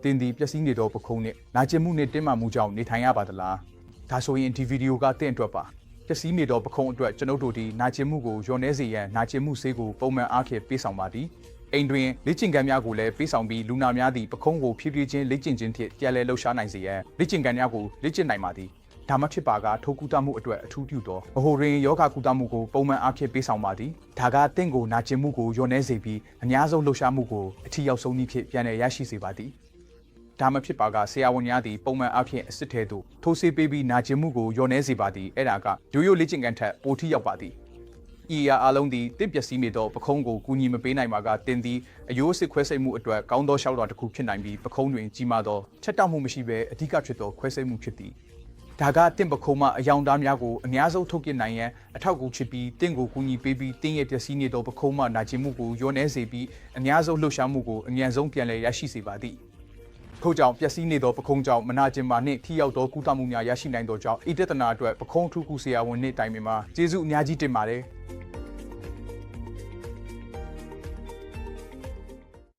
တင်းဒီပျက်စီးနေတော့ပခုံးနဲ့နာကျင်မှုနဲ့တင်းမာမှုကြောင့်နေထိုင်ရပါသလားဒါဆိုရင်ဒီဗီဒီယိုကတင့်အတွက်ပါပျက်စီးနေတော့ပခုံးအတွက်ကျွန်ုပ်တို့ဒီနာကျင်မှုကိုလျော်နှဲစေရန်နာကျင်မှုဆေးကိုပုံမှန်အားဖြင့်ပေးဆောင်ပါသည်အိမ်တွင်လေ့ကျင့်ခန်းများကိုလည်းပေးဆောင်ပြီးလူနာများသည့်ပခုံးကိုဖြည်းဖြည်းချင်းလေ့ကျင့်ခြင်းဖြင့်ပြန်လည်လှုပ်ရှားနိုင်စေရန်လေ့ကျင့်ခန်းများကိုလေ့ကျင့်နိုင်ပါသည်ဒါမှဖြစ်ပါကထိုကူတာမှုအတွက်အထူးပြုသောဗဟိုရင်းယောဂကူတာမှုကိုပုံမှန်အားဖြင့်ပေးဆောင်ပါသည်ဒါကတင့်ကိုနာကျင်မှုကိုလျော်နှဲစေပြီးအများဆုံးလှုပ်ရှားမှုကိုအထီးရောက်ဆုံးနည်းဖြင့်ပြန်လည်ရရှိစေပါသည်ဒါမှဖြစ်ပါကဆရာဝန်များသည်ပုံမှန်အားဖြင့်အစစ်ထဲသို့ထိုးဆေးပေးပြီးနာကျင်မှုကိုလျော်နှဲစေပါသည်အဲ့ဒါကရိုးရိုးလေ့ကျင့်ခန်းထက်ပိုထီးရောက်ပါသည်ဤရာအလုံးသည်တင့်ပျက်စီးနေသောပခုံးကိုကူညီမပေးနိုင်ပါကတင်သည်အယိုးစစ်ခွဲစိတ်မှုအတွက်ကောင်းသောရှောက်တော်တစ်ခုဖြစ်နိုင်ပြီးပခုံးတွင်ကြီးမားသောချက်တောက်မှုမရှိဘဲအဓိကဖြစ်သောခွဲစိတ်မှုဖြစ်သည်ဒါကတင့်ပခုံးမှအယောင်သားများကိုအများဆုံးထုတ်ပြနိုင်ရန်အထောက်အကူဖြစ်ပြီးတင့်ကိုကူညီပေးပြီးတင်းရဲ့ပျက်စီးနေသောပခုံးမှနာကျင်မှုကိုလျော်နှဲစေပြီးအများဆုံးလှုပ်ရှားမှုကိုအမြန်ဆုံးပြန်လည်ရရှိစေပါသည်ထို့ကြောင့်ပျက်စီးနေသောပခုံးကြောင့်မနာကျင်ပါနှင့်ထိရောက်သောကုသမှုများရရှိနိုင်သောကြောင့်ဤတသနာအတွက်ပခုံးထူးကူဆရာဝန်နှင့်တိုင်ပင်မှာကျေးဇူးအများကြီးတင်ပါတယ်